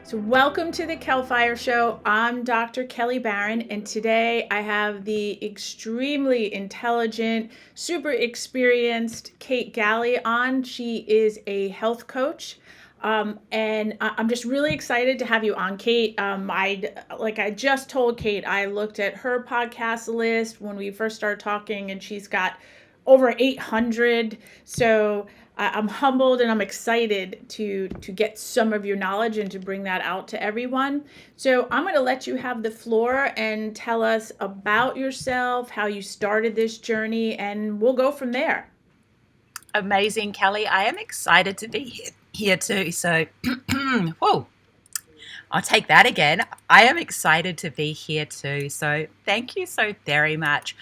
So, welcome to the Kelfire Show. I'm Dr. Kelly Barron, and today I have the extremely intelligent, super experienced Kate Galli on. She is a health coach. I'm just really excited to have you on, Kate. I just told Kate, I looked at her podcast list when we first started talking, and she's got over 800. So I'm humbled and I'm excited to get some of your knowledge and to bring that out to everyone. So I'm going to let you have the floor and tell us about yourself, how you started this journey, and we'll go from there. Amazing, Kelly. I am excited to be here too. So, whoa, I'll take that again. I am excited to be here too. So, thank you so very much.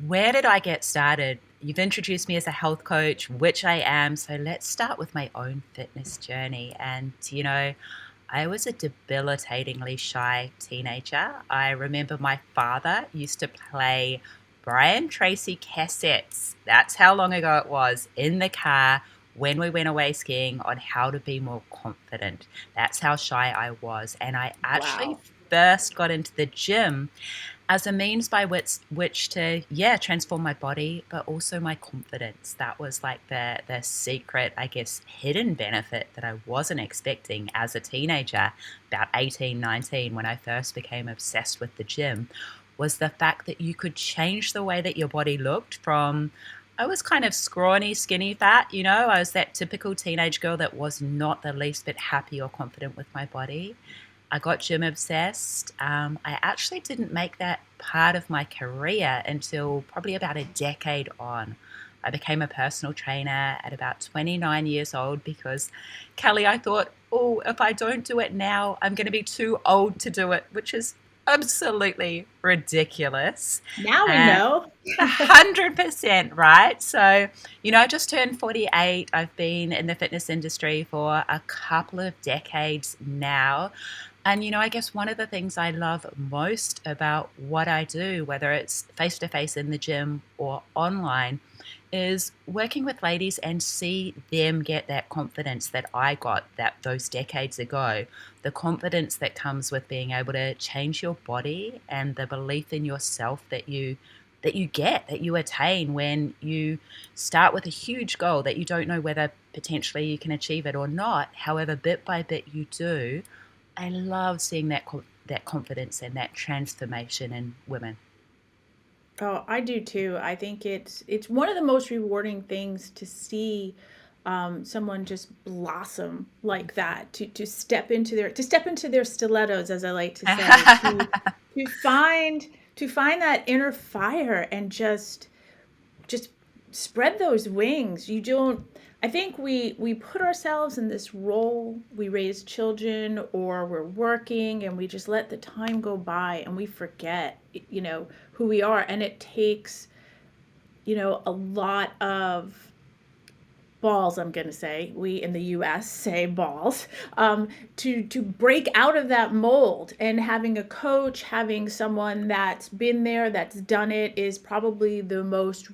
Where did I get started? You've introduced me as a health coach, which I am. So, let's start with my own fitness journey. And, I was a debilitatingly shy teenager. I remember my father used to play Brian Tracy cassettes. That's how long ago it was, in the car when we went away skiing, on how to be more confident. That's how shy I was. And I actually Wow. first got into the gym as a means by which to transform my body, but also my confidence. That was like the secret, I guess, hidden benefit that I wasn't expecting as a teenager, about 18, 19, when I first became obsessed with the gym, was the fact that you could change the way that your body looked. From I was kind of scrawny, skinny, fat, I was that typical teenage girl that was not the least bit happy or confident with my body. I got gym obsessed. I actually didn't make that part of my career until probably about a decade on. I became a personal trainer at about 29 years old because, Kelly, I thought, oh, if I don't do it now, I'm going to be too old to do it, which is absolutely ridiculous. Now we And know. 100%, right? So, I just turned 48. I've been in the fitness industry for a couple of decades now. And, I guess one of the things I love most about what I do, whether it's face to face in the gym or online, is working with ladies and see them get that confidence that I got that those decades ago. The confidence that comes with being able to change your body, and the belief in yourself that you attain when you start with a huge goal that you don't know whether potentially you can achieve it or not. However, bit by bit you do. I love seeing that confidence and that transformation in women. Oh, I do too. I think it's one of the most rewarding things to see someone just blossom like that, to step into their stilettos, as I like to say, to find to find that inner fire and just spread those wings. You don't I think we put ourselves in this role. We raise children or we're working and we just let the time go by and we forget, who we are, and it takes, a lot of balls. I'm going to say, we in the US say balls, to break out of that mold. And having a coach, having someone that's been there, that's done it, is probably the most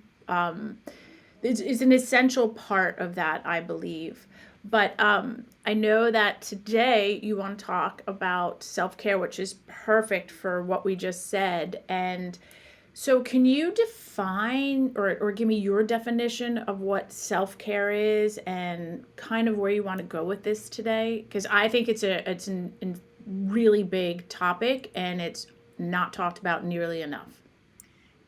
is an essential part of that, I believe. But I know that today you want to talk about self care, which is perfect for what we just said. And so, can you define or give me your definition of what self care is and kind of where you want to go with this today? Because I think it's a really big topic and it's not talked about nearly enough.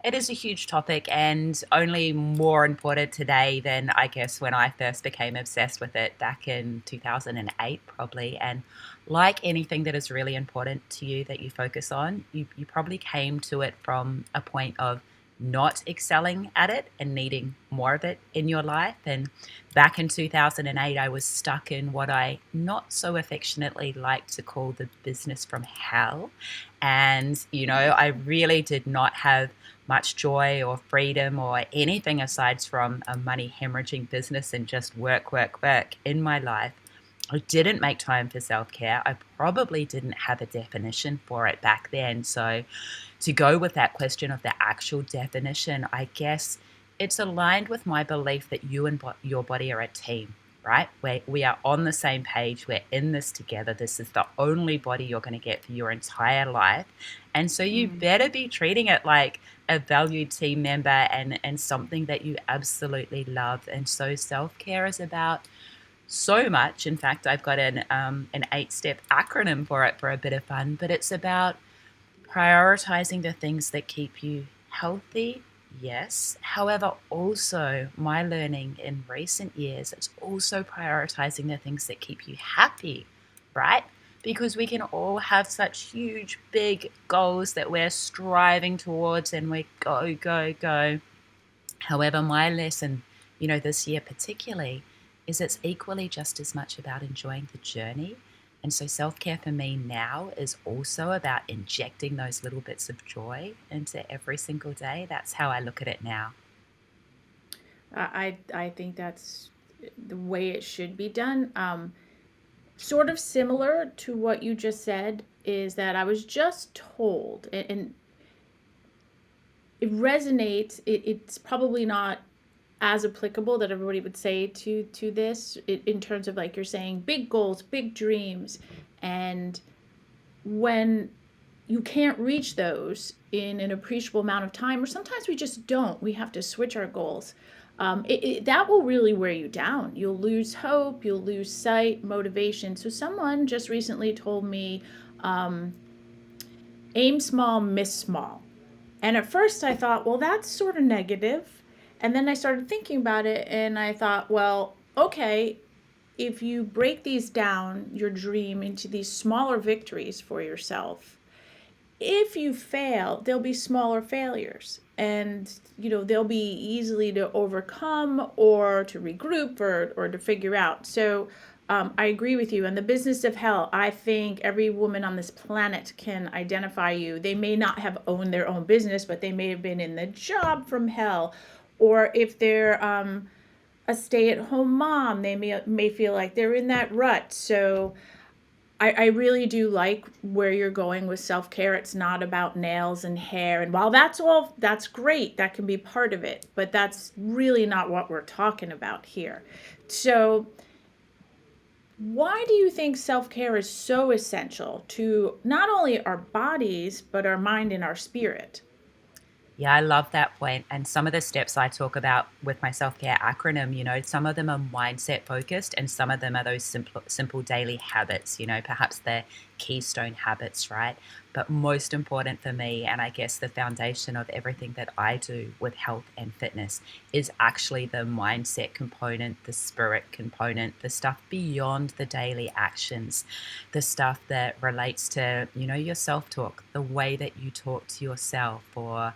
It is a huge topic, and only more important today than I guess when I first became obsessed with it back in 2008, probably. And like anything that is really important to you that you focus on, you probably came to it from a point of not excelling at it and needing more of it in your life. And back in 2008, I was stuck in what I not so affectionately like to call the business from hell. And, I really did not have much joy or freedom or anything aside from a money hemorrhaging business and just work, work, work in my life. I didn't make time for self care. I probably didn't have a definition for it back then. So, to go with that question of the actual definition, I guess it's aligned with my belief that you and your body are a team. right? We are on the same page. We're in this together. This is the only body you're going to get for your entire life. And so you Mm. better be treating it like a valued team member and something that you absolutely love. And so self-care is about so much. In fact, I've got an 8-step acronym for it for a bit of fun, but it's about prioritizing the things that keep you healthy, yes. However, also my learning in recent years, it's also prioritizing the things that keep you happy, right? Because we can all have such huge, big goals that we're striving towards and we go, go, go. However, my lesson, this year particularly, is it's equally just as much about enjoying the journey. And so self care for me now is also about injecting those little bits of joy into every single day. That's how I look at it now. I think that's the way it should be done. Sort of similar to what you just said is that I was just told, and it resonates. It's probably not as applicable that everybody would say to this in terms of, like you're saying, big goals, big dreams, and when you can't reach those in an appreciable amount of time, or sometimes we just don't. We have to switch our goals. That will really wear you down. You'll lose hope, you'll lose sight, motivation. So, someone just recently told me, um, aim small, miss small. And at first I thought, well, that's sort of negative. And then I started thinking about it and I thought, well, okay, if you break these down, your dream, into these smaller victories for yourself, if you fail, there'll be smaller failures. And, they'll be easily to overcome or to regroup or to figure out. So I agree with you. In the business of hell, I think every woman on this planet can identify you. They may not have owned their own business, but they may have been in the job from hell. Or if they're a stay-at-home mom, they may feel like they're in that rut. So I really do like where you're going with self care. It's not about nails and hair. And while that's great, that can be part of it, but that's really not what we're talking about here. So, why do you think self care is so essential to not only our bodies, but our mind and our spirit? Yeah, I love that point. And some of the steps I talk about with my self care acronym, some of them are mindset focused and some of them are those simple daily habits, perhaps they're keystone habits, right? But most important for me, and I guess the foundation of everything that I do with health and fitness, is actually the mindset component, the spirit component, the stuff beyond the daily actions, the stuff that relates to, your self talk, the way that you talk to yourself, or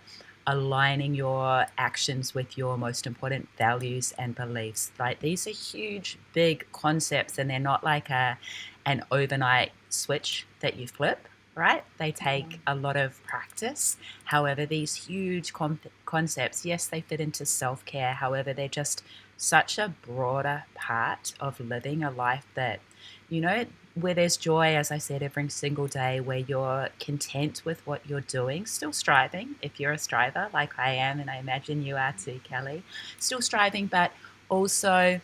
aligning your actions with your most important values and beliefs. Like these are huge, big concepts, and they're not like an overnight switch that you flip, right? They take a lot of practice. However, these huge concepts, yes, they fit into self care. However, they're just such a broader part of living a life that, you know, where there's joy, as I said, every single day, where you're content with what you're doing, still striving, if you're a striver like I am, and I imagine you are too, Kelly, still striving, but also,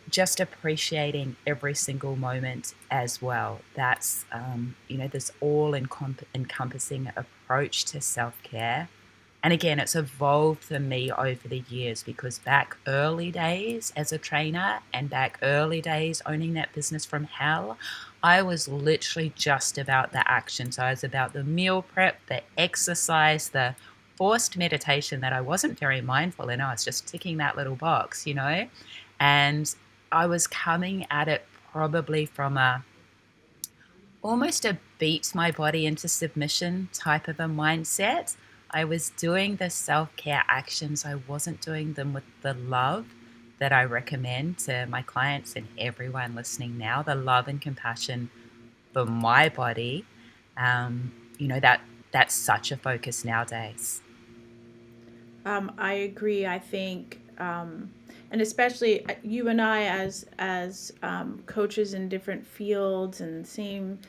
just appreciating every single moment as well. That's, this all encompassing approach to self care. And again, it's evolved for me over the years because back early days as a trainer and back early days owning that business from hell, I was literally just about the action. So I was about the meal prep, the exercise, the forced meditation that I wasn't very mindful in. I was just ticking that little box, and I was coming at it probably from almost a beat my body into submission type of a mindset. I was doing the self care actions, I wasn't doing them with the love that I recommend to my clients and everyone listening now, the love and compassion for my body. That's such a focus nowadays. I agree. I think, and especially you and I, as coaches in different fields, and same,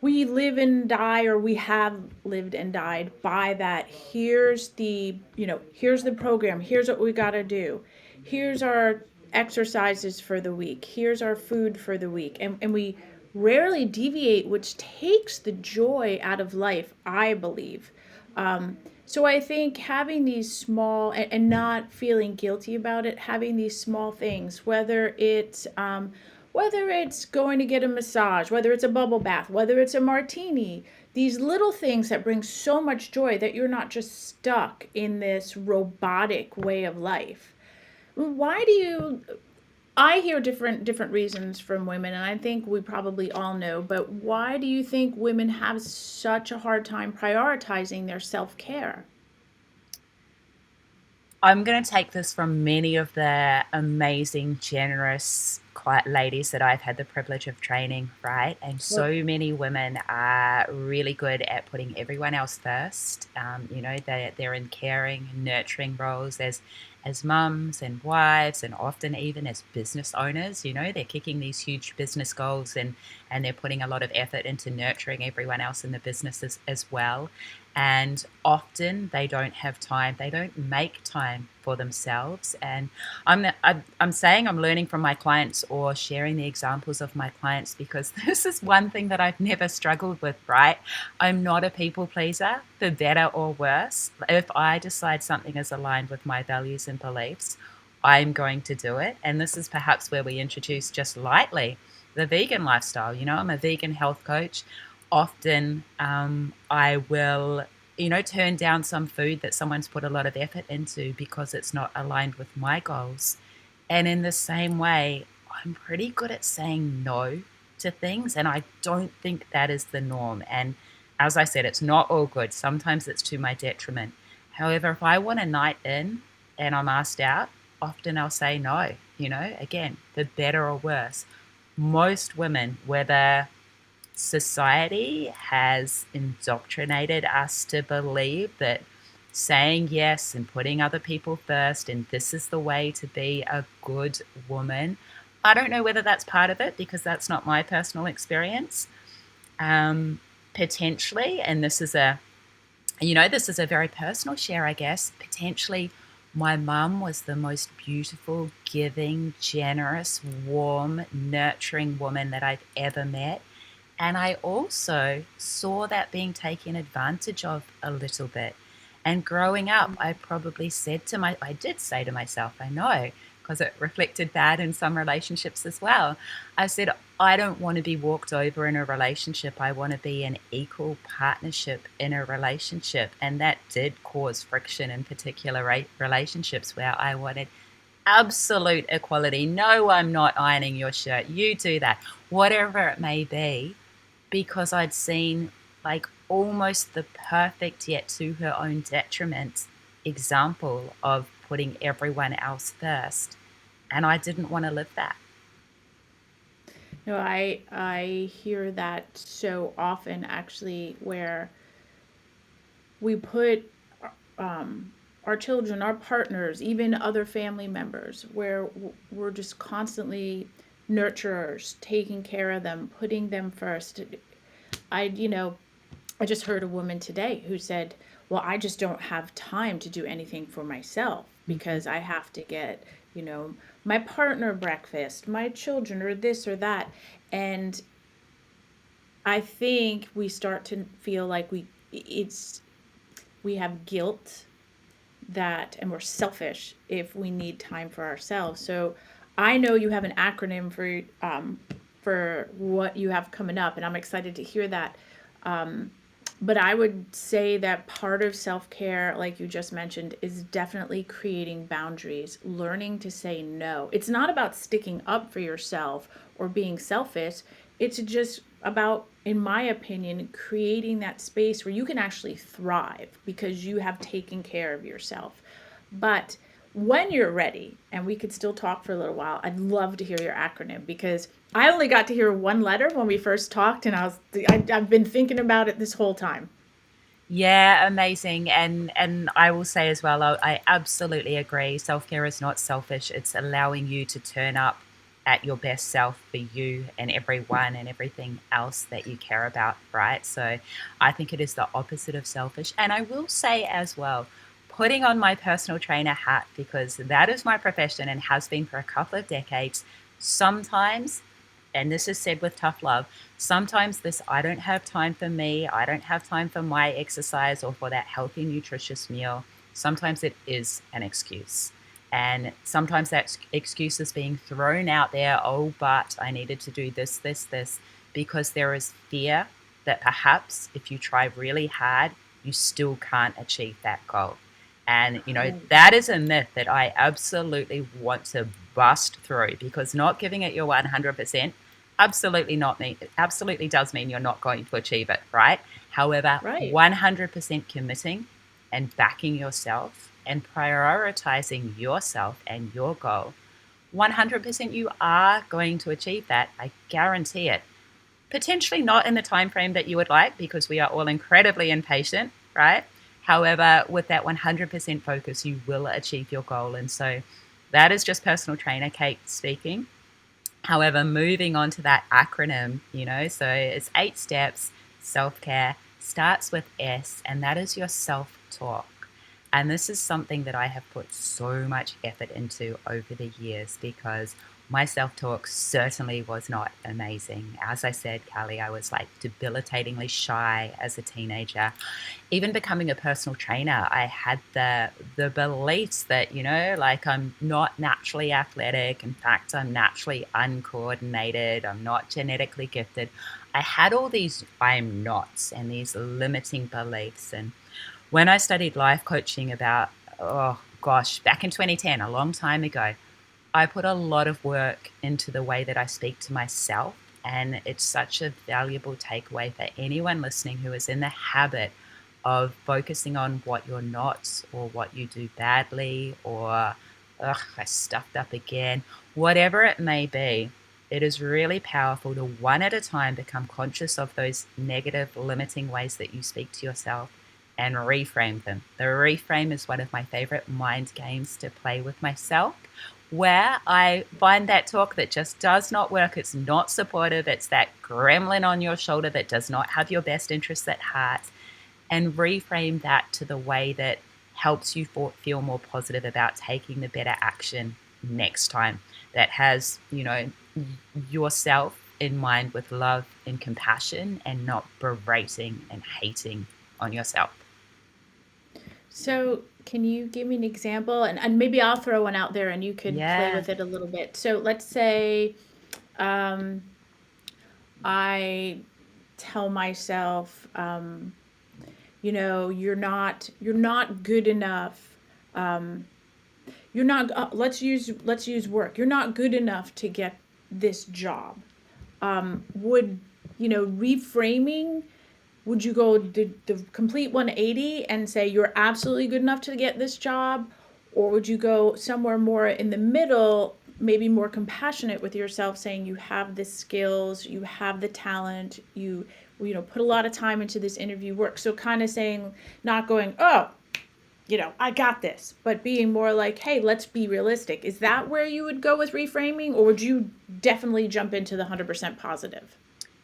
we live and die, or we have lived and died by that. Here's the program. Here's what we got to do. Here's our exercises for the week. Here's our food for the week. And we rarely deviate, which takes the joy out of life, I believe. So I think having these small and not feeling guilty about it, having these small things, whether it's going to get a massage, whether it's a bubble bath, whether it's a martini, these little things that bring so much joy that you're not just stuck in this robotic way of life. Why do you I hear different reasons from women, and I think we probably all know, but why do you think women have such a hard time prioritizing their self-care? I'm going to take this from many of the amazing, generous, quiet ladies that I've had the privilege of training, right? And Well, so many women are really good at putting everyone else first. They're in caring, nurturing roles as mums and wives, and often even as business owners. They're kicking these huge business goals, and they're putting a lot of effort into nurturing everyone else in the business as well. And often they don't have time, they don't make time for themselves. And I'm saying I'm learning from my clients or sharing the examples of my clients, because this is one thing that I've never struggled with, right? I'm not a people pleaser, for better or worse. If I decide something is aligned with my values and beliefs, I'm going to do it. And this is perhaps where we introduce just lightly the vegan lifestyle. I'm a vegan health coach. Often I will, turn down some food that someone's put a lot of effort into because it's not aligned with my goals. And in the same way, I'm pretty good at saying no to things. And I don't think that is the norm. And as I said, it's not all good. Sometimes it's to my detriment. However, if I want a night in and I'm asked out, often I'll say no, again, for better or worse. Most women, whether society has indoctrinated us to believe that saying yes and putting other people first, and this is the way to be a good woman. I don't know whether that's part of it, because that's not my personal experience. Um, Potentially, and this is a very personal share, I guess. Potentially, my mum was the most beautiful, giving, generous, warm, nurturing woman that I've ever met. And I also saw that being taken advantage of a little bit. And growing up, I did say to myself, I know, because it reflected that in some relationships as well. I said, I don't want to be walked over in a relationship. I want to be in equal partnership in a relationship. And that did cause friction in particular relationships where I wanted absolute equality. No, I'm not ironing your shirt. You do that, whatever it may be, because I'd seen like almost the perfect, yet to her own detriment, example of putting everyone else first. And I didn't want to live that. no, I hear that so often actually, where we put our children, our partners, even other family members, where we're just constantly nurturers, taking care of them, putting them first. I, you know, I just heard a woman today who said, well, I just don't have time to do anything for myself Mm-hmm. because I have to get, my partner breakfast, my children, or this or that. And I think we start to feel like we have guilt that, and we're selfish if we need time for ourselves. So I know you have an acronym for what you have coming up, and I'm excited to hear that. But I would say that part of self care, like you just mentioned, is definitely creating boundaries, learning to say no. It's not about sticking up for yourself or being selfish. It's just about, in my opinion, creating that space where you can actually thrive because you have taken care of yourself. But when you're ready, and we could still talk for a little while, I'd love to hear your acronym, because I only got to hear one letter when we first talked, and I've been thinking about it this whole time. Yeah, amazing. And I will say as well, I absolutely agree. Self-care is not selfish. It's allowing you to turn up at your best self for you and everyone and everything else that you care about, right? So I think it is the opposite of selfish. And I will say as well, putting on my personal trainer hat, because that is my profession and has been for a couple of decades, sometimes, and this is said with tough love, sometimes this I don't have time for me, I don't have time for my exercise or for that healthy, nutritious meal. Sometimes it is an excuse. And sometimes that excuse is being thrown out there, oh, but I needed to do this, this, this, because there is fear that perhaps if you try really hard, you still can't achieve that goal. And, Right. that is a myth that I absolutely want to bust through, because not giving it your 100% absolutely not mean, absolutely does mean you're not going to achieve it, right? However, Right. 100% committing and backing yourself and prioritizing yourself and your goal, 100% you are going to achieve that. I guarantee it. Potentially not in the time frame that you would like, because we are all incredibly impatient, right? However, with that 100% focus, you will achieve your goal. And so that is just personal trainer Kate speaking. However, moving on to that acronym, so it's 8 steps. Self care starts with S, and that is your self talk. And this is something that I have put so much effort into over the years, because my self talk certainly was not amazing. As I said, Callie, I was like debilitatingly shy as a teenager. Even becoming a personal trainer, I had the beliefs that, like, I'm not naturally athletic. In fact, I'm naturally uncoordinated. I'm not genetically gifted. I had all these I'm nots and these limiting beliefs. And when I studied life coaching about, oh gosh, back in 2010, a long time ago, I put a lot of work into the way that I speak to myself. And it's such a valuable takeaway for anyone listening who is in the habit of focusing on what you're not, or what you do badly, or, ugh, I stuffed up again, whatever it may be. It is really powerful to one at a time become conscious of those negative, limiting ways that you speak to yourself and reframe them. The reframe is one of my favorite mind games to play with myself, where I find that talk that just does not work. It's not supportive. It's that gremlin on your shoulder that does not have your best interests at heart, and reframe that to the way that helps you feel more positive about taking the better action next time, that has, yourself in mind with love and compassion, and not berating and hating on yourself. So, can you give me an example? And maybe I'll throw one out there and you could play Yeah. with it a little bit. So, let's say um, I tell myself, you're not good enough. Um, you're not. Let's use work. You're not good enough to get this job. Would reframing, would you go the complete 180 and say you're absolutely good enough to get this job? Or would you go somewhere more in the middle, maybe more compassionate with yourself, saying you have the skills, you have the talent, you put a lot of time into this interview work. So kind of saying, not going, oh, I got this, but being more like, hey, let's be realistic. Is that where you would go with reframing, or would you definitely jump into the 100% positive?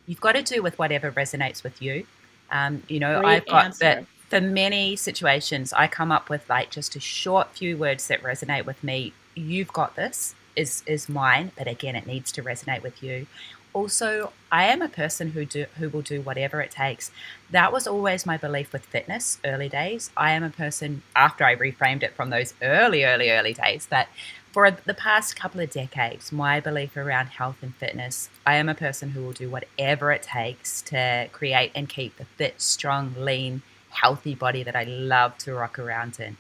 You've got to do with whatever resonates with you. Great I've got that answer. for many situations. I come up with like just a short few words that resonate with me. You've got this is mine, but again, it needs to resonate with you. Also, I am a person who will do whatever it takes. That was always my belief with fitness, early days. I am a person, after I reframed it from those early, early, early days, that for the past couple of decades, my belief around health and fitness, I am a person who will do whatever it takes to create and keep the fit, strong, lean, healthy body that I love to rock around in.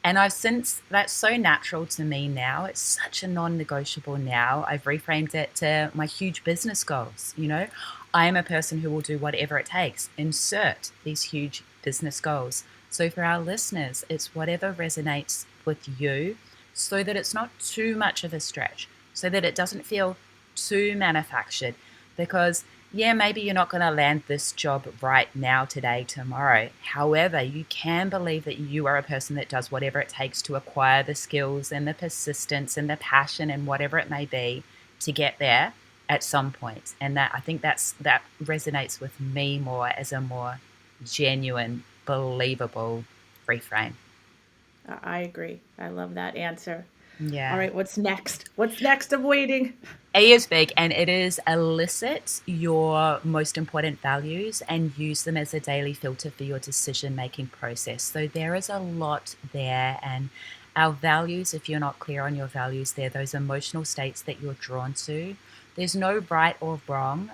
And I've since, that's so natural to me now. It's such a non negotiable now. I've reframed it to my huge business goals. I am a person who will do whatever it takes, insert these huge business goals. So for our listeners, it's whatever resonates with you, so that it's not too much of a stretch, so that it doesn't feel too manufactured. Because yeah, maybe you're not going to land this job right now, today, tomorrow. However, you can believe that you are a person that does whatever it takes to acquire the skills and the persistence and the passion and whatever it may be to get there at some point. And that, I think that resonates with me more as a more genuine, believable reframe. I agree. I love that answer. All Yeah. right, what's next? What's next? I'm waiting. A is big, and it is elicit your most important values and use them as a daily filter for your decision making process. So there is a lot there, and our values, if you're not clear on your values, they're those emotional states that you're drawn to. There's no right or wrong.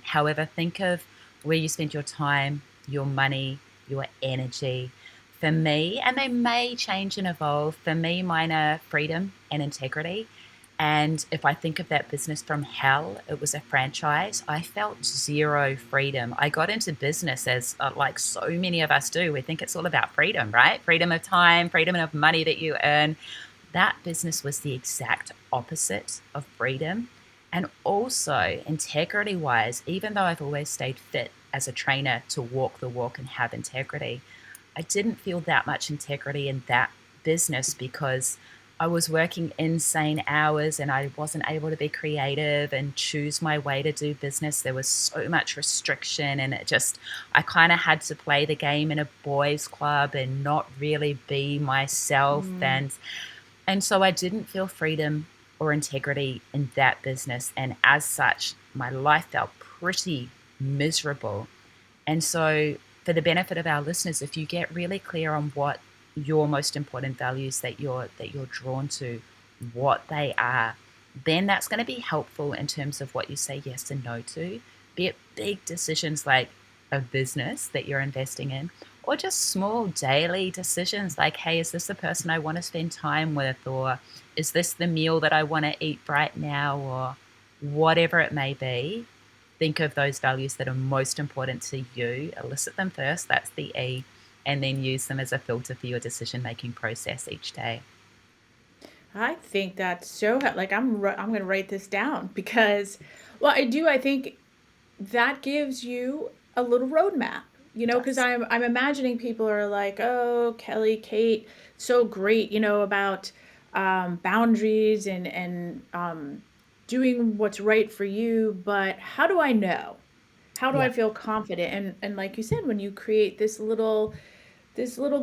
However, think of where you spend your time, your money, your energy. For me, and they may change and evolve, for me, mine are freedom and integrity. And if I think of that business from hell, it was a franchise. I felt zero freedom. I got into business as, like so many of us do, we think it's all about freedom, right? Freedom of time, freedom of money that you earn. That business was the exact opposite of freedom. And also, integrity wise, even though I've always stayed fit as a trainer to walk the walk and have integrity, I didn't feel that much integrity in that business because I was working insane hours and I wasn't able to be creative and choose my way to do business. There was so much restriction, and I kind of had to play the game in a boys' club and not really be myself. Mm, And so I didn't feel freedom or integrity in that business. And as such, my life felt pretty miserable. And so, for the benefit of our listeners, if you get really clear on what your most important values that you're drawn to, what they are, then that's going to be helpful in terms of what you say yes and no to. Be it big decisions like a business that you're investing in, or just small daily decisions like, hey, is this the person I want to spend time with, or is this the meal that I want to eat right now, or whatever it may be. Think of those values that are most important to you, elicit them first, that's the E, and then use them as a filter for your decision making process each day. I think that's so like I'm going to write this down because well, I do I think that gives you a little roadmap, It because does. I'm imagining people are like, oh, Kelly, Kate, so great, about boundaries and doing what's right for you, but how do I know? How do I Yeah. feel confident? And like you said, when you create this little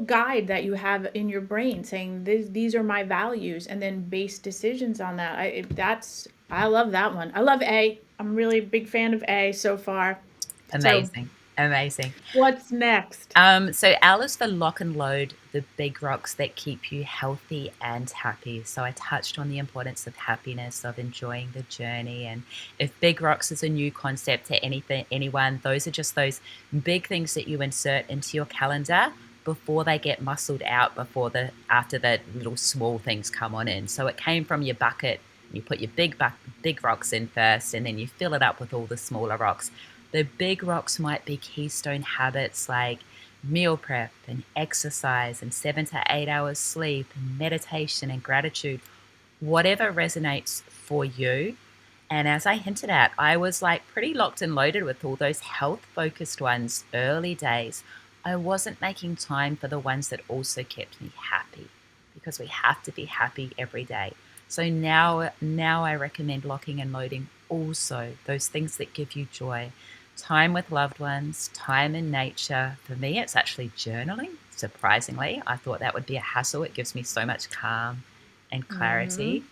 guide that you have in your brain saying these are my values and then base decisions on that. I love that one. I love A. I'm really a big fan of A so far. So Amazing. Amazing. what's next? So L is for lock and load, the big rocks that keep you healthy and happy. So I touched on the importance of happiness, of enjoying the journey. And if big rocks is a new concept to anyone, those are just those big things that you insert into your calendar before they get muscled out, after the little small things come on in. So it came from your bucket. You put your big rocks in first, and then you fill it up with all the smaller rocks. The big rocks might be keystone habits like meal prep and exercise and 7 to 8 hours sleep and meditation and gratitude, whatever resonates for you. And as I hinted at, I was like pretty locked and loaded with all those health focused ones early days. I wasn't making time for the ones that also kept me happy because we have to be happy every day. So now I recommend locking and loading also those things that give you joy. Time with loved ones, time in nature. For me, it's actually journaling. Surprisingly, I thought that would be a hassle. It gives me so much calm and Mm-hmm. clarity.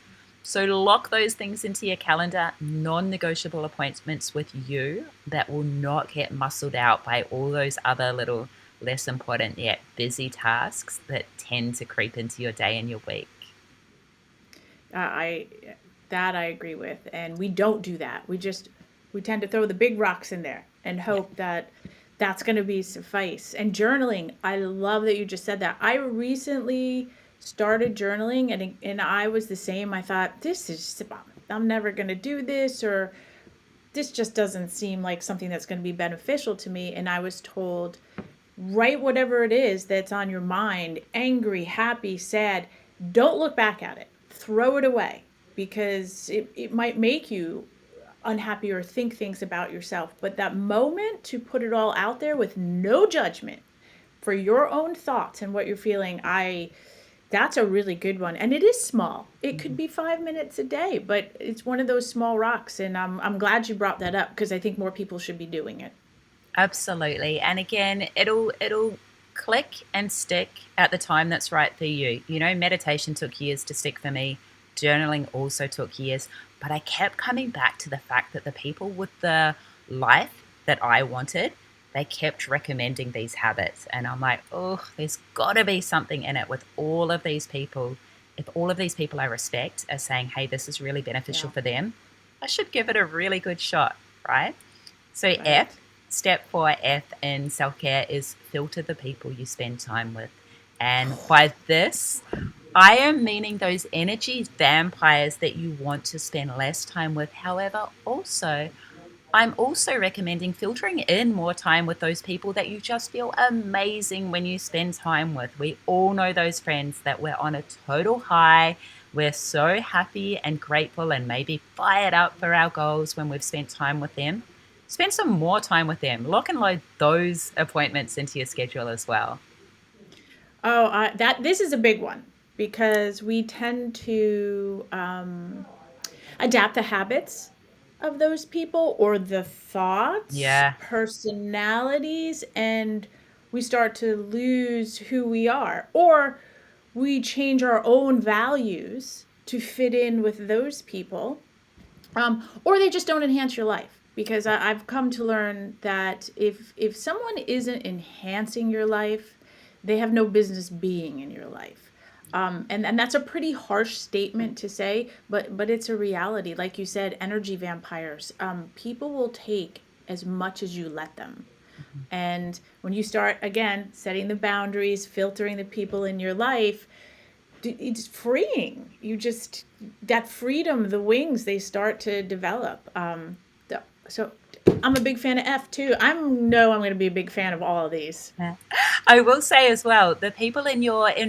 So lock those things into your calendar, non negotiable appointments with you that will not get muscled out by all those other little less important yet busy tasks that tend to creep into your day and your week. I that I agree with, and we don't do that. We tend to throw the big rocks in there and Yeah. hope that that's going to be suffice. And journaling, I love that you just said that. I recently started journaling, and I was the same. I thought this is I'm never going to do this, or this just doesn't seem like something that's going to be beneficial to me. And I was told, write whatever it is that's on your mind, angry, happy, sad. Don't look back at it. Throw it away because it might make you unhappy or think things about yourself. But that moment to put it all out there with no judgment for your own thoughts and what you're feeling, that's a really good one. And it is small. It could Mhm. be 5 minutes a day, but it's one of those small rocks. And I'm glad you brought that up because I think more people should be doing it. Absolutely. And again, it'll click and stick at the time that's right for you. You know, meditation took years to stick for me. Journaling also took years, but I kept coming back to the fact that the people with the life that I wanted, they kept recommending these habits. And I'm like, oh, there's got to be something in it with all of these people. If all of these people I respect are saying, hey, this is really beneficial Yeah. for them, I should give it a really good shot, right? So, Right. step 4F in self care is filter the people you spend time with. And by this, I am meaning those energy vampires that you want to spend less time with. However, also, I'm also recommending filtering in more time with those people that you just feel amazing when you spend time with. We all know those friends that we're on a total high. We're so happy and grateful and maybe fired up for our goals when we've spent time with them. Spend some more time with them. Lock and load those appointments into your schedule as well. Oh, that this is a big one because we tend to adapt the habits of those people or the thoughts, Yeah. personalities, and we start to lose who we are. Or we change our own values to fit in with those people, or they just don't enhance your life. Because I've come to learn that if someone isn't enhancing your life, they have no business being in your life. And that's a pretty harsh statement to say, but it's a reality. Like you said, energy vampires. People will take as much as you let them. And when you start again setting the boundaries, filtering the people in your life, it's freeing. You just that freedom, the wings they start to develop. So I'm a big fan of F too. I'm going to be a big fan of all of these. Yeah. I will say as well, the people in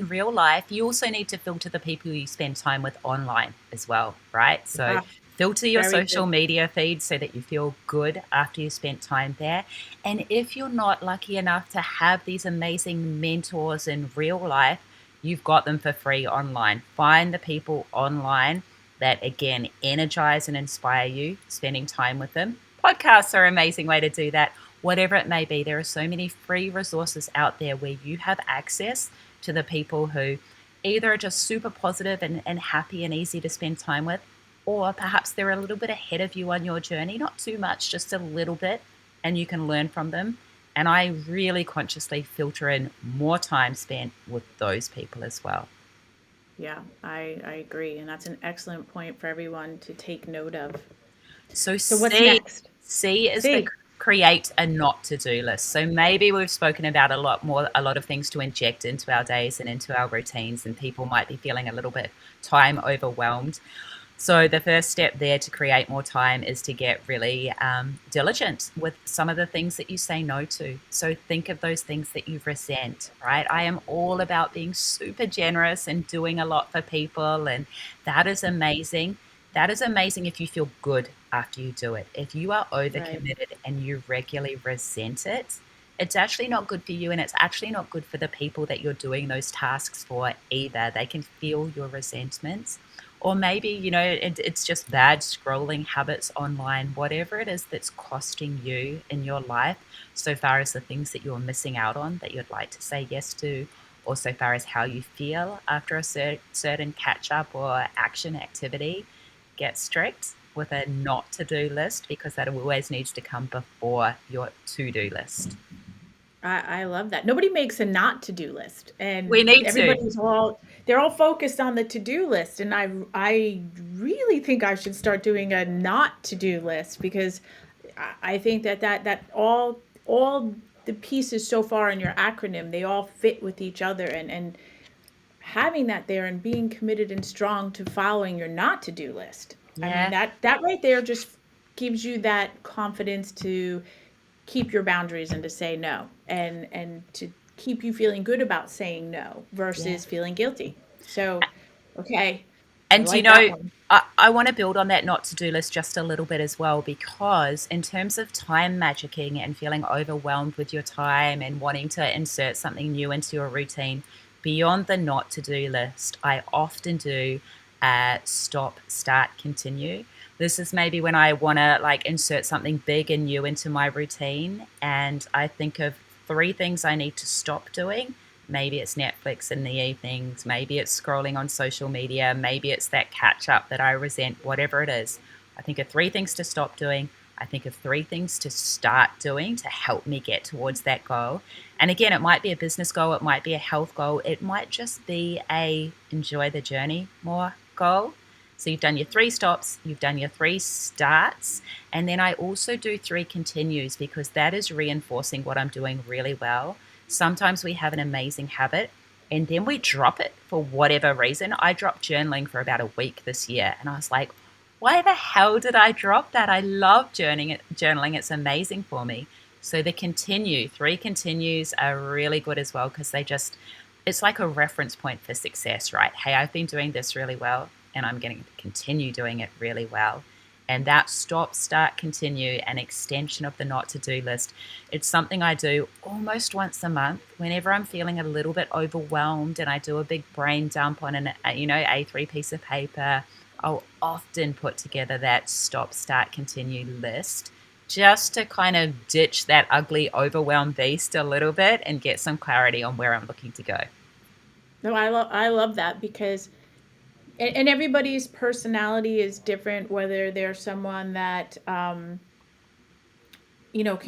real life, you also need to filter the people you spend time with online as well, right? So Ah, filter your very social good. media feed so that you feel good after you spent time there. And if you're not lucky enough to have these amazing mentors in real life, you've got them for free online. Find the people online that again energize and inspire you, spending time with them. Podcasts are an amazing way to do that. Whatever it may be, there are so many free resources out there where you have access to the people who either are just super positive and happy and easy to spend time with, or perhaps they're a little bit ahead of you on your journey, not too much, just a little bit, and you can learn from them. And I really consciously filter in more time spent with those people as well. Yeah, I agree, and that's an excellent point for everyone to take note of. So So what's C, next? C is the C. create a not to do list. So maybe we've spoken about a lot of things to inject into our days and into our routines, and people might be feeling a little bit time overwhelmed. So the first step there to create more time is to get really diligent with some of the things that you say no to. So think of those things that you resent, right? I am all about being super generous and doing a lot for people, and that is amazing. That is amazing if you feel good after you do it. If you are Right. overcommitted and you regularly resent it, it's actually not good for you, and it's actually not good for the people that you're doing those tasks for either. They can feel your resentment, or maybe it's just bad scrolling habits online, whatever it is that's costing you in your life, so far as the things that you're missing out on that you'd like to say yes to, or so far as how you feel after a certain catch up or action activity. Get strict with a not to do list, because that always needs to come before your to do list. I love that. Nobody makes a not to do list, We and need to. everybody's all they're all focused on the to do list. And I really think I should start doing a not to do list because I think that all the pieces so far in your acronym they all fit with each other, and having that there and being committed and strong to following your not to do list. I mean Yeah. that right there just gives you that confidence to keep your boundaries and to say no and to keep you feeling good about saying no Yeah. versus feeling guilty. So, okay, I And like that one. I want to build on that not to do list just a little bit as well, because in terms of time magicking and feeling overwhelmed with your time and wanting to insert something new into your routine, beyond the not to do list, I often do stop, start, continue. This is maybe when I want to like insert something big and new into my routine, and I think of three things I need to stop doing. Maybe it's Netflix in the evenings, maybe it's scrolling on social media, maybe it's that catch up that I resent, whatever it is. I think of three things to stop doing. I think of three things to start doing to help me get towards that goal. And again, it might be a business goal, it might be a health goal, it might just be a enjoy the journey more goal. So you've done your three stops, you've done your three starts, and then I also do three continues because that is reinforcing what I'm doing really well. Sometimes we have an amazing habit and then we drop it for whatever reason. I dropped journaling for about a week this year and I was like, why the hell did I drop that? I love journaling. It's amazing for me. So the three continues are really good as well because it's like a reference point for success, right? Hey, I've been doing this really well and I'm going to continue doing it really well. And that stop, start, continue, an extension of the not to do list. It's something I do almost once a month whenever I'm feeling a little bit overwhelmed and I do a big brain dump on an A3 piece of paper. I'll often put together that stop, start, continue list just to kind of ditch that ugly, overwhelmed beast a little bit and get some clarity on where I'm looking to go. No, I love that because and everybody's personality is different. Whether they're someone that can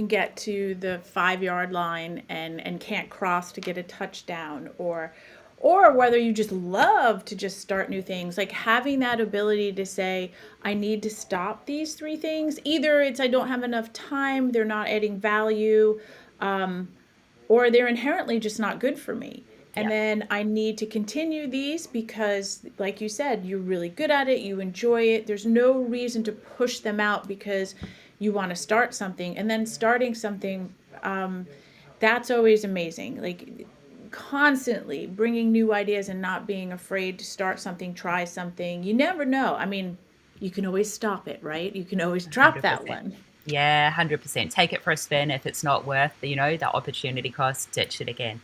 get to the 5 yard line and can't cross to get a touchdown, or whether you just love to just start new things, like having that ability to say, I need to stop these three things. Either it's I don't have enough time, they're not adding value, or they're inherently just not good for me. And Yeah, then I need to continue these because, like you said, you're really good at it, you enjoy it. There's no reason to push them out because you want to start something. And then starting something, that's always amazing. Like constantly bringing new ideas and not being afraid to start something, try something. You never know. I mean, you can always stop it, right? You can always drop that 100%. one. Yeah, 100%. Take it for a spin. If it's not worth, the opportunity cost, ditch it again.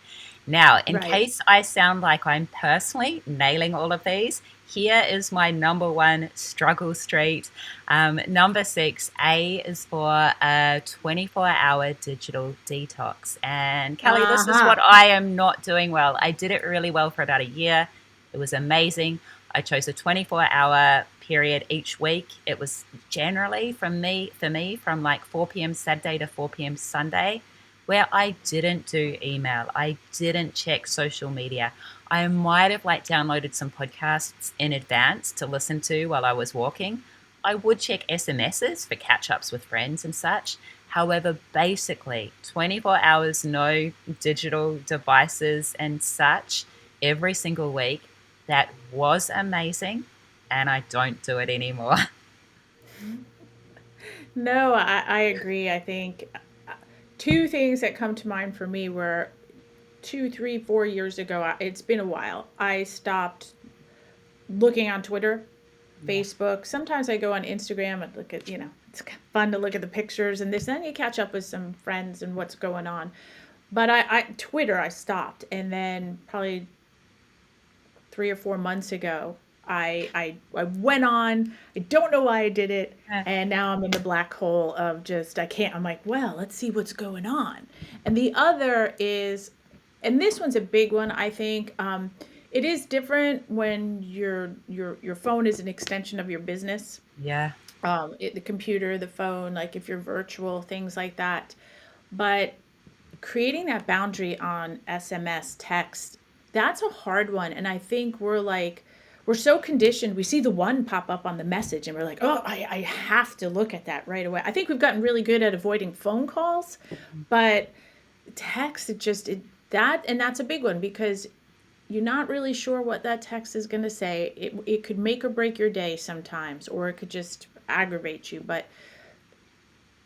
Now, in Right. case I sound like I'm personally nailing all of these, here is my number one struggle street. Number six, A is for a 24-hour digital detox. And Kelly, this is what Uh-huh. I am not doing well. I did it really well for about a year. It was amazing. I chose a 24-hour period each week. It was generally for me from like 4 p.m. Saturday to 4 p.m. Sunday, where I didn't do email. I didn't check social media. I might have like downloaded some podcasts in advance to listen to while I was walking. I would check SMSs for catch ups with friends and such. However, basically, 24 hours, no digital devices and such every single week. That was amazing. And I don't do it anymore. No, I agree. I think two things that come to mind for me were 2, 3, 4 years ago. It's been a while. I stopped looking on Twitter, Yeah, Facebook. Sometimes I go on Instagram and look at, it's fun to look at the pictures and this. Then you catch up with some friends and what's going on. But Twitter, I stopped. And then probably 3 or 4 months ago, I went on. I don't know why I did it. And now I'm in the black hole of just, I can't, I'm like, well, let's see what's going on. And the other is, and this one's a big one, I think. It is different when your phone is an extension of your business. yeah, The computer, the phone, like if you're virtual, things like that. But creating that boundary on SMS text, that's a hard one. And I think we're so conditioned. We see the one pop up on the message and we're like, oh, I have to look at that right away. I think we've gotten really good at avoiding phone calls, but text, that's a big one because you're not really sure what that text is going to say. It could make or break your day sometimes, or it could just aggravate you. But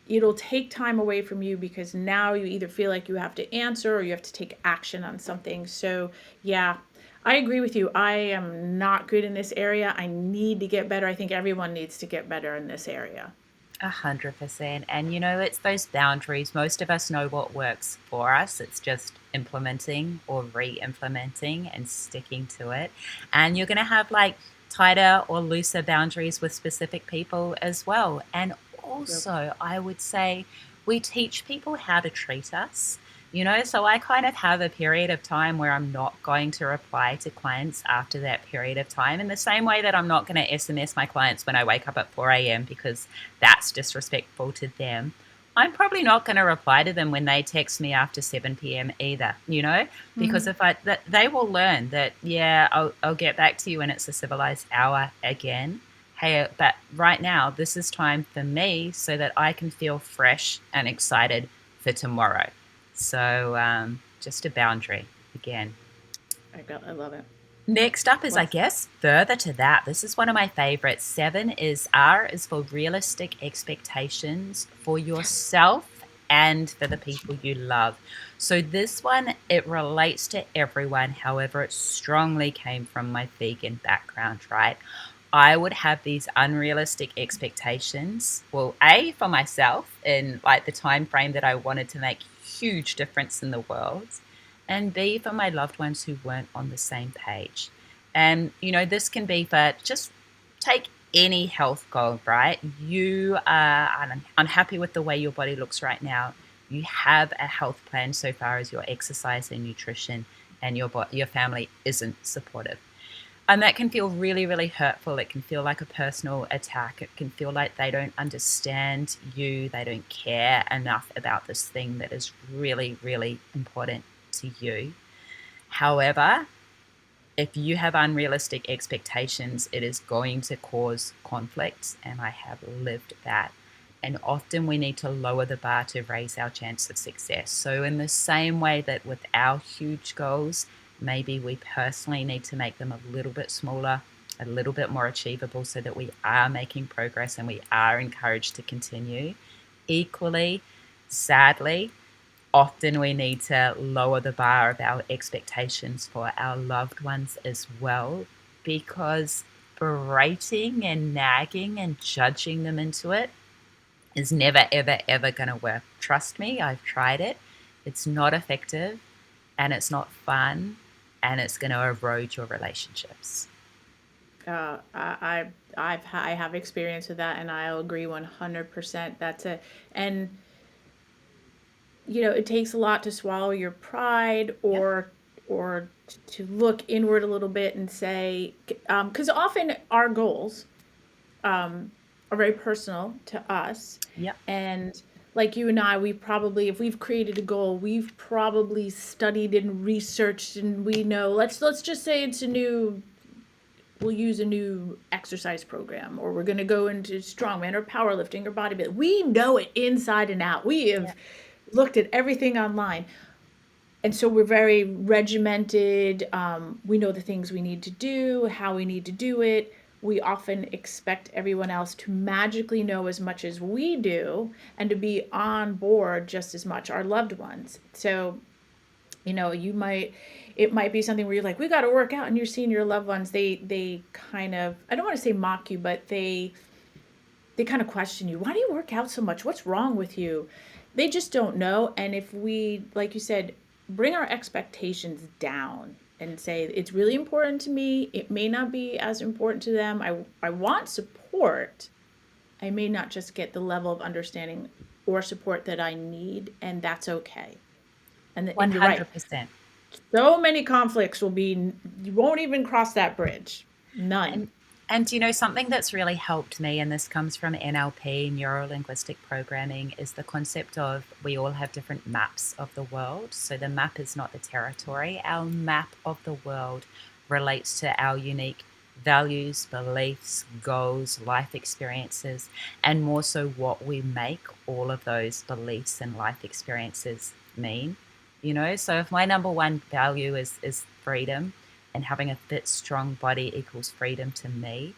it'll take time away from you because now you either feel like you have to answer or you have to take action on something. So, yeah, I agree with you. I am not good in this area. I need to get better. I think everyone needs to get better in this area. 100%. And it's those boundaries. Most of us know what works for us. It's just implementing or re implementing and sticking to it. And you're going to have like tighter or looser boundaries with specific people as well. And Yep. also, I would say we teach people how to treat us. So I kind of have a period of time where I'm not going to reply to clients after that period of time, in the same way that I'm not going to SMS my clients when I wake up at 4 a.m. because that's disrespectful to them. I'm probably not going to reply to them when they text me after 7 p.m. either, because Mhm. if I that they will learn that, yeah, I'll get back to you when it's a civilized hour again. Hey, but right now this is time for me so that I can feel fresh and excited for tomorrow. So just a boundary again. I love it. Next up is, I What's guess, further to that. This is one of my favorites. 7 is R is for realistic expectations for yourself and for the people you love. So this one, it relates to everyone. However, it strongly came from my vegan background, right? I would have these unrealistic expectations. Well, A, for myself in like the time frame that I wanted to make huge difference in the world, and B, for my loved ones who weren't on the same page. And this can be for, just take any health goal, right? You are unhappy with the way your body looks right now. You have a health plan so far as your exercise and nutrition, and your family isn't supportive. And that can feel really, really hurtful. It can feel like a personal attack. It can feel like they don't understand you. They don't care enough about this thing that is really, really important to you. However, if you have unrealistic expectations, it is going to cause conflict. And I have lived that. And often we need to lower the bar to raise our chance of success. So, in the same way that with our huge goals, maybe we personally need to make them a little bit smaller, a little bit more achievable so that we are making progress and we are encouraged to continue. Equally, sadly, often we need to lower the bar of our expectations for our loved ones as well, because berating and nagging and judging them into it is never, ever, ever going to work. Trust me, I've tried it. It's not effective and it's not fun, and it's going to erode your relationships. I have experience with that, and I'll agree 100%. That's it. And it takes a lot to swallow your pride, Yep. or to look inward a little bit and say, because often our goals are very personal to us, Yep. and like you and I, we probably, if we've created a goal, we've probably studied and researched, and we know. Let's just say it's a new, we'll use a new exercise program, or we're going to go into strongman or powerlifting or bodybuilding. We know it inside and out. We have Yep. looked at everything online. And so we're very regimented. We know the things we need to do, how we need to do it. We often expect everyone else to magically know as much as we do and to be on board just as much, our loved ones. So, you might, it might be something where you're like, we got to work out, and you're seeing your loved ones, they kind of, I don't want to say mock you, but they kind of question you. Why do you work out so much? What's wrong with you? They just don't know. And if we, like you said, bring our expectations down and say, it's really important to me, it may not be as important to them. I want support. I may not just get the level of understanding or support that I need, and that's okay. And you're right. 100%. So many conflicts will be, you won't even cross that bridge. None. And something that's really helped me, and this comes from NLP, neuro linguistic programming, is the concept of we all have different maps of the world. So the map is not the territory. Our map of the world relates to our unique values, beliefs, goals, life experiences, and more so what we make all of those beliefs and life experiences mean. So if my number one value is freedom, and having a fit, strong body equals freedom to me.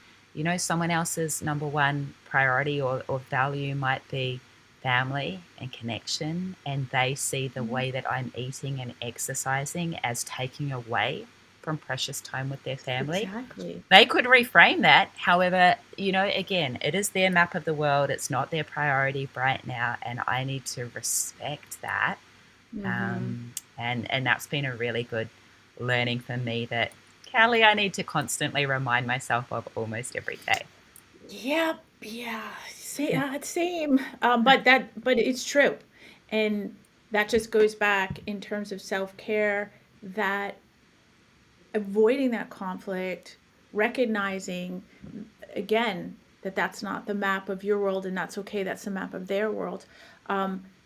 Someone else's number one priority or value might be family and connection, and they see the way that I'm eating and exercising as taking away from precious time with their family. Exactly. They could reframe that. However, again, it is their map of the world. It's not their priority right now, and I need to respect that. Mm-hmm. And that's been a really good learning for me that, Callie, I need to constantly remind myself of almost every day. Yep. Yeah. Same. Same. But it's true, and that just goes back in terms of self-care, that avoiding that conflict, recognizing again that that's not the map of your world and that's okay, that's the map of their world,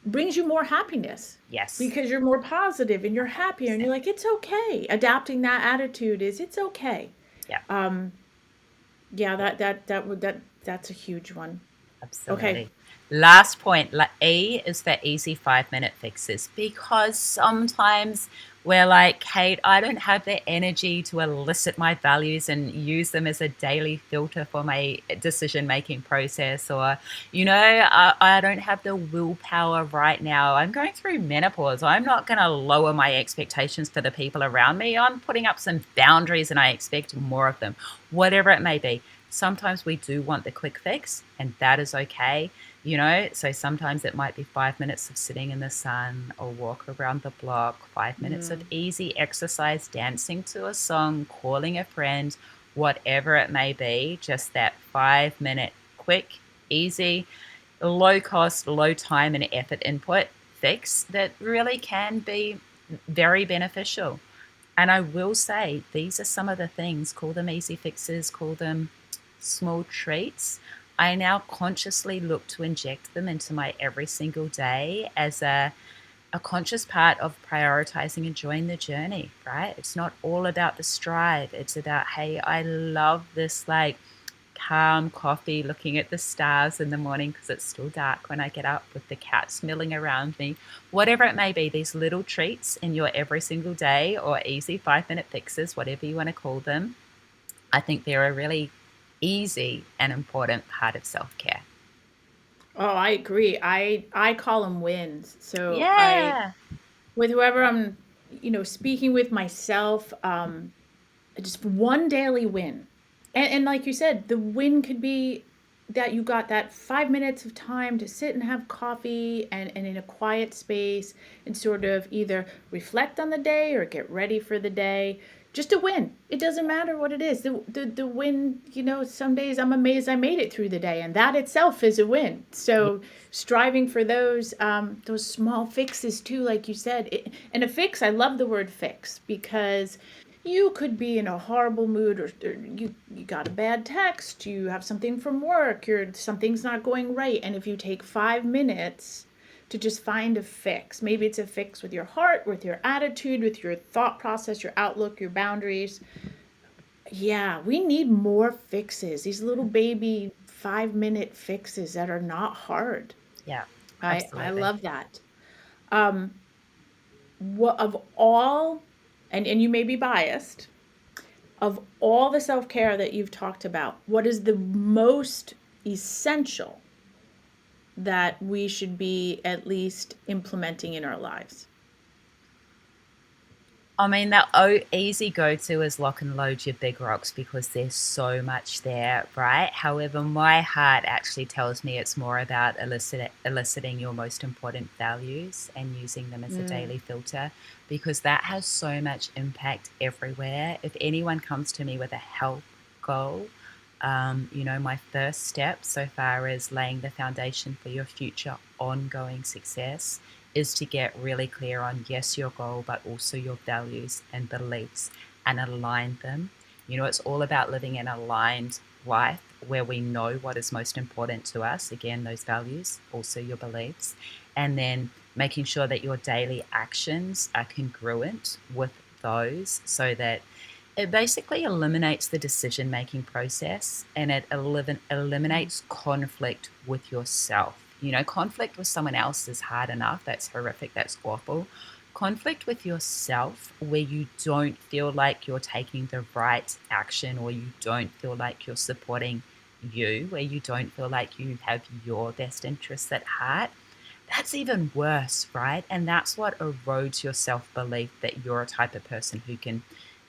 brings you more happiness Yes, because you're more positive and you're happier and 100%. you're like, it's okay. Adapting that attitude is it's okay. Yeah, Yeah, yeah, that's a huge one. Okay. absolutely. Last point, like E is the easy 5 minute fixes, because sometimes we're like, Kate, I don't have the energy to elicit my values and use them as a daily filter for my decision making process. Or, I don't have the willpower right now. I'm going through menopause. I'm not going to lower my expectations for the people around me. I'm putting up some boundaries and I expect more of them, whatever it may be. Sometimes we do want the quick fix, and that is okay. So sometimes it might be 5 minutes of sitting in the sun or walk around the block, 5 minutes of Mm. easy exercise, dancing to a song, calling a friend, whatever it may be. Just that 5 minute quick, easy, low cost, low time and effort input fix that really can be very beneficial. And I will say, these are some of the things, call them easy fixes, call them small treats. I now consciously look to inject them into my every single day as a conscious part of prioritizing enjoying the journey, right? It's not all about the strive. It's about, hey, I love this like calm coffee, looking at the stars in the morning because it's still dark when I get up with the cats milling around me. Whatever it may be, these little treats in your every single day or easy 5 minute fixes, whatever you want to call them, I think they're a really easy and important part of self care. Oh, I agree. I call them wins. So I Yeah. with whoever I'm, speaking with myself, just one daily win. And like you said, the win could be that you got that 5 minutes of time to sit and have coffee and in a quiet space and sort of either reflect on the day or get ready for the day. Just a win. It doesn't matter what it is. The win, some days I'm amazed I made it through the day, and that itself is a win. Yeah. So striving for those small fixes too, like you said. And a fix, I love the word fix because you could be in a horrible mood, or you got a bad text, you have something from work, something's not going right, and if you take 5 minutes to just find a fix, maybe it's a fix with your heart, with your attitude, with your thought process, your outlook, your boundaries. Yeah, we need more fixes, these little baby 5 minute fixes that are not hard. Yeah. I Absolutely. love that. um what of all, and you may be biased, of all the self care that you've talked about, what is the most essential that we should be at least implementing in our lives? I mean, that easy go to is lock and load your big rocks because there's so much there, right? However, my heart actually tells me it's more about eliciting your most important values and using them as a Mm. daily filter, because that has so much impact everywhere. If anyone comes to me with a health goal, my first step so far is laying the foundation for your future ongoing success is to get really clear on, yes, your goal, but also your values and beliefs, and align them. It's all about living an aligned life where we know what is most important to us. Again, those values, also your beliefs, and then making sure that your daily actions are congruent with those, so that it basically eliminates the decision making process, and it eliminates conflict with yourself. Conflict with someone else is hard enough. That's horrific. That's awful. Conflict with yourself, where you don't feel like you're taking the right action, or you don't feel like you're supporting you, where you don't feel like you have your best interests at heart, that's even worse, right? And that's what erodes your self belief that you're a type of person who can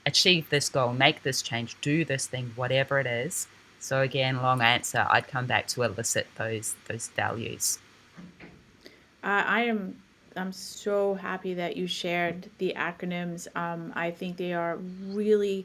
achieve this goal, make this change, do this thing, whatever it is. So again, long answer, I'd come back to elicit those values. I am I'm so happy that you shared the acronyms. I think they are really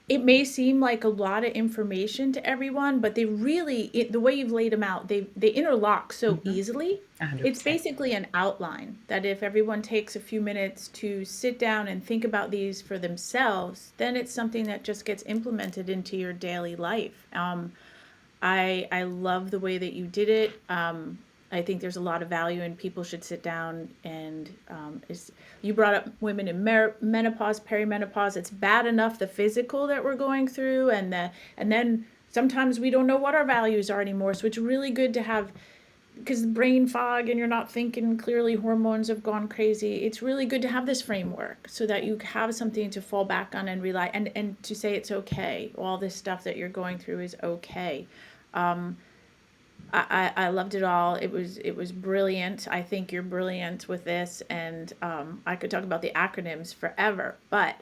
it may seem like a lot of information to everyone, but they really, the way you've laid them out, they interlock so Mm-hmm. easily. It's 100%. basically an outline that if everyone takes a few minutes to sit down and think about these for themselves, then it's something that just gets implemented into your daily life. I love the way that you did it. I think there's a lot of value, and people should sit down and you brought up women in menopause, perimenopause. It's bad enough the physical that we're going through, and then sometimes we don't know what our values are anymore. So it's really good to have, because brain fog and you're not thinking clearly, hormones have gone crazy. It's really good to have this framework so that you have something to fall back on and rely, and to say it's okay. All this stuff that you're going through is okay. Um, I loved it all. It was brilliant. I think you're brilliant with this, and I could talk about the acronyms forever. But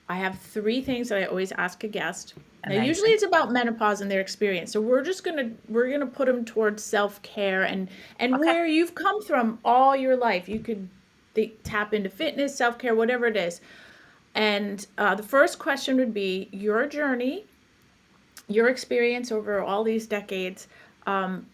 I have three things that I always ask a guest. Now, usually Amazing. it's about menopause and their experience. So we're gonna put them towards self care and Okay. where you've come from all your life. You could tap into fitness, self care, whatever it is. And the first question would be your journey, your experience over all these decades. Um,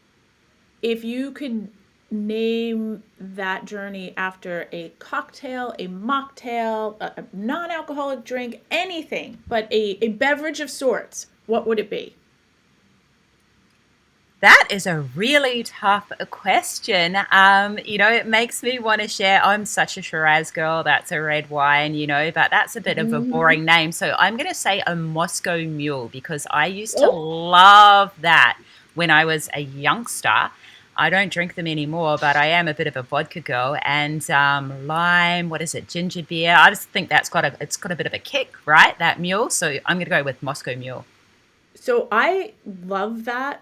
if you could name that journey after a cocktail, a mocktail, a non alcoholic drink, anything, but a beverage of sorts, what would it be? That is a really tough question. It makes me want to share. I'm such a Shiraz girl. That's a red wine, but that's a bit of a Mm-hmm. boring name. So I'm going to say a Moscow Mule because I used to Oh, love that when I was a youngster. I don't drink them anymore, but I am a bit of a vodka girl. And lime, what is it, ginger beer? I just think it's got a bit of a kick, right? That mule. So I'm going to go with Moscow Mule. so I love that,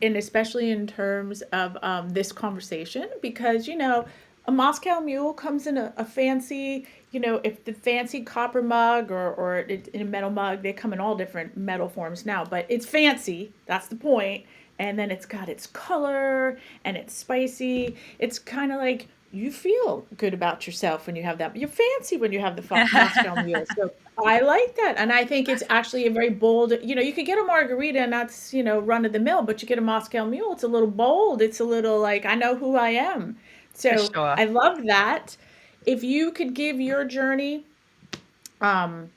and especially in terms of this conversation, because a Moscow Mule comes in a fancy, if the fancy copper mug or in a metal mug. They come in all different metal forms now, but it's fancy. That's the point. And then it's got its color and it's spicy. It's kind of like you feel good about yourself when you have that, but you're fancy when you have the Moscow Mule. So I like that. And I think it's actually a very bold, you could get a margarita and that's, run of the mill, but you get a Moscow Mule, it's a little bold. It's a little like, I know who I am. For So sure. I love that. If you could give your journey um,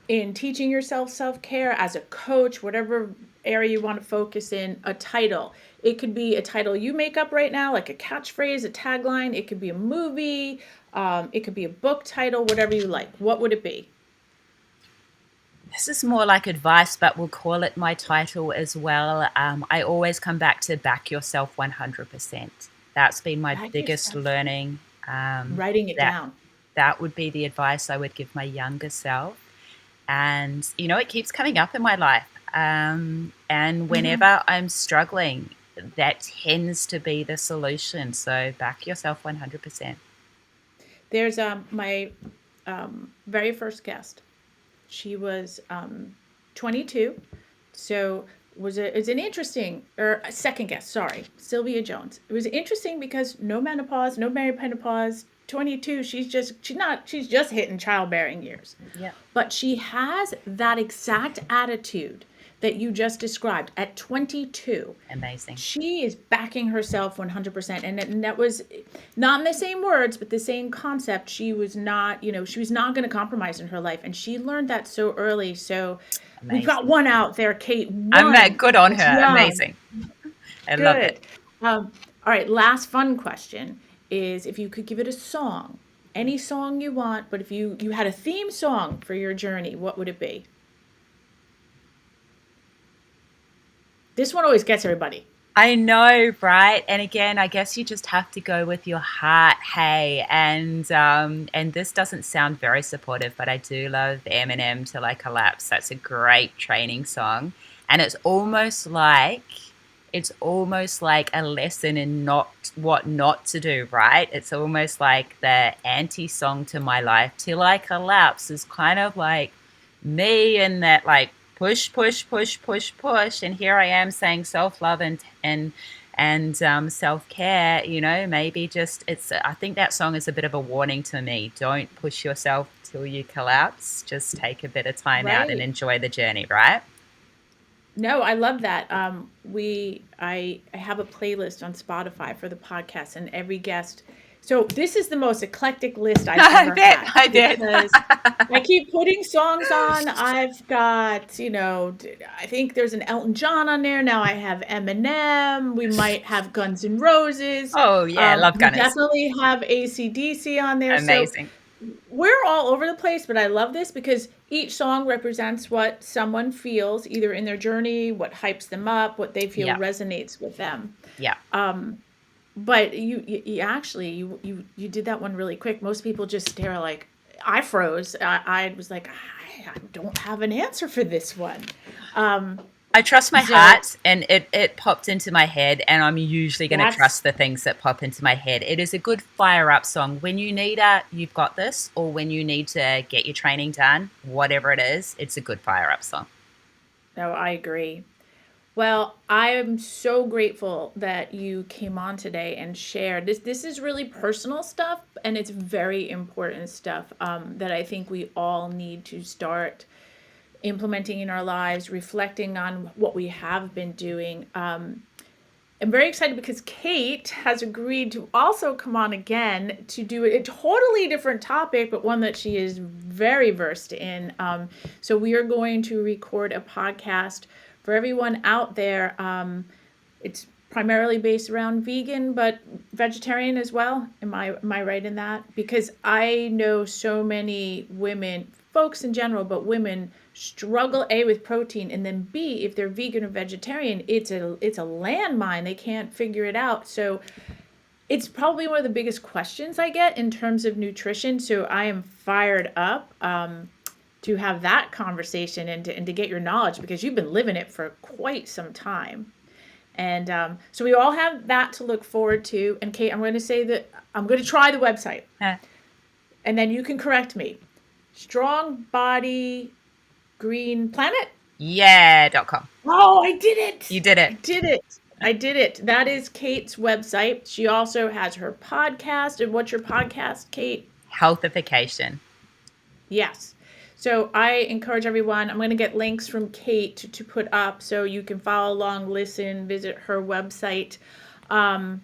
in teaching yourself self care as a coach, whatever area you want to focus in, a title. It could be a title you make up right now, like a catchphrase, a tagline. It could be a movie. It could be a book title, whatever you like. What would it be? This is more like advice, but we'll call it my title as well. I always come back to back yourself 100%. That's been my Back biggest yourself. learning. Writing it That down. that would be the advice I would give my younger self. And it keeps coming up in my life. And Hmm. whenever I'm struggling, that tends to be the solution. So back yourself 100%. There's my very first guest. She was 22. So it's an interesting, or a second guest, sorry, Sylvia Jones. It was interesting because no menopause, no perimenopause, 22, she's just hitting childbearing years. Yeah. But she has that exact attitude that you just described at 22. Amazing. She is backing herself 100%, and that was not in the same words but the same concept. She was not going to compromise in her life, and she learned that so early. So we've got Amazing. one out there, Kate. I'm One good on that's her. young. Amazing. I love it. Good. All right, last fun question is, if you could give it a song, any song you want, but if you had a theme song for your journey, what would it be? This one always gets everybody. I know, right? And again, I guess you just have to go with your heart, hey. And this doesn't sound very supportive, but I do love Eminem Till I Collapse. That's a great training song, and it's almost like a lesson in not what not to do, right? It's almost like the anti song to my life. Till I Collapse is kind of like me and that like push, push, push, push, push, and here I am saying self love and self care. Maybe just it's. I think that song is a bit of a warning to me. Don't push yourself until you collapse. Just take a bit of time out and Right. enjoy the journey, right? No, I love that. I have a playlist on Spotify for the podcast, and every guest. So this is the most eclectic list I've I ever bet, had I because I bet. keep putting songs on. I've got, I think there's an Elton John on there. Now I have Eminem. We might have Guns N' Roses. Oh, yeah, love We Gunners. definitely have AC/DC on there. So Amazing. we're all over the place, but I love this because each song represents what someone feels either in their journey, what hypes them up, what they feel Yeah, resonates with them. yeah. But you actually you did that one really quick. Most people just stare like I froze. I was like, I don't have an answer for this one. Um, I trust my so heart, and it popped into my head, and I'm usually going to that's trust the things that pop into my head. It is a good fire up song. When you need a you've got this, or when you need to get your training done, whatever it is, it's a good fire up song. no, I agree. Well, I am so grateful that you came on today and shared. This is really personal stuff, and it's very important stuff that I think we all need to start implementing in our lives, reflecting on what we have been doing. I'm very excited because Kate has agreed to also come on again to do a totally different topic, but one that she is very versed in. So we are going to record a podcast for everyone out there. It's primarily based around vegan, but vegetarian as well. Am I right in that? Because I know so many women, folks in general, but women struggle A with protein, and then B, if they're vegan or vegetarian, it's a landmine. They can't figure it out. So it's probably one of the biggest questions I get in terms of nutrition. So I am fired up to have that conversation and to get your knowledge because you've been living it for quite some time. And so we all have that to look forward to. And Kate, I'm going to say that I'm going to try the website, Eh, and then you can correct me. Strong Body Green Planet. yeah.com. Oh, I did it. You did I it. did it. I did it. That is Kate's website. She also has her podcast. And what's your podcast, Kate? Healthification. Yes. So I encourage everyone, I'm going to get links from Kate to put up so you can follow along, listen, visit her website. Um,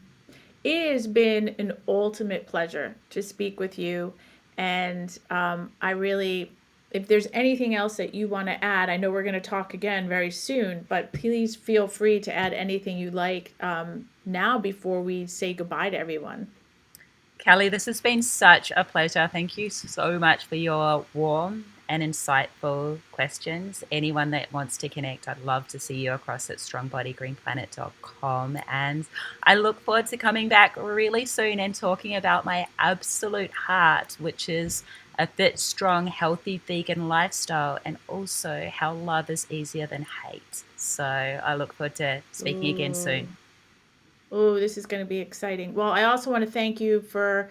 it has been an ultimate pleasure to speak with you. And I really, if there's anything else that you want to add, I know we're going to talk again very soon, but please feel free to add anything you like now before we say goodbye to everyone. Kelly, this has been such a pleasure. Thank you so much for your warm and insightful questions. Anyone that wants to connect, I'd love to see you across at strongbodygreenplanet.com. And I look forward to coming back really soon and talking about my absolute heart, which is a fit, strong, healthy vegan lifestyle, and also how love is easier than hate. So I look forward to speaking again Ooh. soon. Oh, this is going to be exciting. Well, I also want to thank you for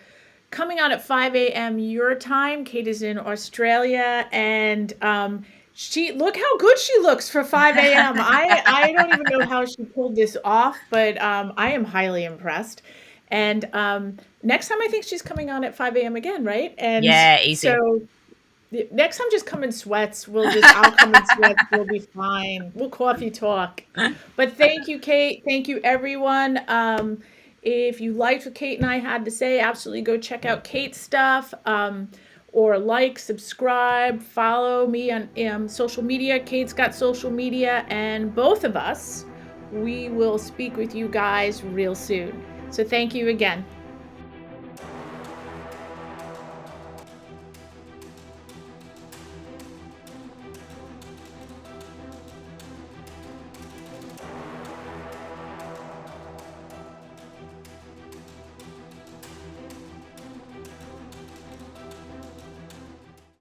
coming on at 5 a.m. your time. Kate is in Australia, and she look how good she looks for 5 a.m. I don't even know how she pulled this off, but I am highly impressed. And next time, I think she's coming on at 5 a.m. again, right? And Yeah, easy. so next time, just come in sweats. I'll come in sweats. We'll be fine. We'll coffee talk. But thank you, Kate. Thank you, everyone. If you liked what Kate and I had to say, absolutely go check out Kate's stuff. Or like, subscribe, follow me on social media. Kate's got social media, and both of us, we will speak with you guys real soon. So thank you again.